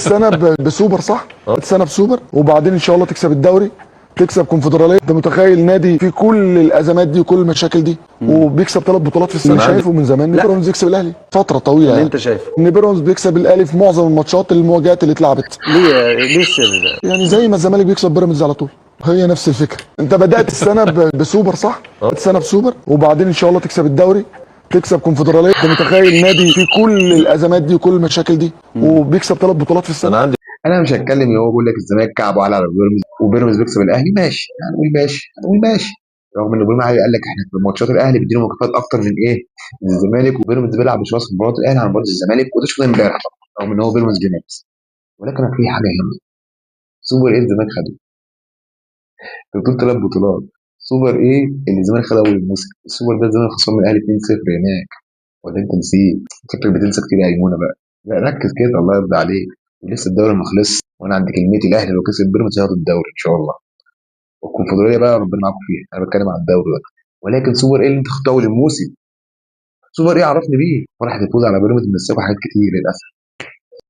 السنه بسوبر صح؟ السنه بسوبر وبعدين ان شاء الله تكسب الدوري، تكسب كونفدراليه. انت متخيل نادي في كل الازمات دي وكل المشاكل دي وبيكسب 3 بطولات في السنه؟ أنا شايفه من زمان ان بيراميدز يكسب الاهلي فتره طويله. اللي يعني انت شايفه ان بيراميدز بيكسب الاهلي في معظم الماتشات المواجهات اللي اتلعبت. ليه السر ده؟ يعني زي ما الزمالك بيكسب بيراميدز على طول، هي نفس الفكره. انت بدات السنه بسوبر صح؟ السنه بسوبر وبعدين ان شاء الله تكسب الدوري، تكسب كونفدراليه. انت متخيل نادي في كل الازمات دي وكل المشاكل دي وبيكسب 3 بطولات في السنه؟ انا عندي انا مش هتكلم ان هو بيقول لك الزمالك كعبه على بيراميدز وبيراميدز بيكسب الاهلي، ماشي هنقول ماشي هنقول ماشي. رغم ان بيراميدز قال لك احنا في ماتشات الاهلي بيديله مكافآت اكتر من ايه؟ من الزمالك، وبيراميدز بيلعب بشويه في مباراه الاهلي عن مباراه الزمالك، وده شفناه امبارح رغم ان هو بيراميدز بينافس. ولكن في حاجه هنا، سوبر ايه الزمالك خده؟ بطولة 3 بطولات. سوبر ايه اللي الزمالك خد اول الموسم؟ السوبر ده الزمالك خسران من الاهلي 2-0 هناك، ولا انت نسيت؟ فكرك بتنسى كتير يا ايمونه بقى. لا ركز كده، الله يرضى عليك. ولسه الدوري ما خلصش، وانا عند كلمتي الاهلي لو كسب بيراميدز هياخد الدوري ان شاء الله. والكونفدراليه بقى ربنا معاكم فيها، انا بتكلم عن الدوري بقى. ولكن سوبر ايه اللي انت خدته اول الموسم؟ سوبر ايه عرفني بيه؟ فرحه الفوز على بيراميدز من حاجات كتير للاسف.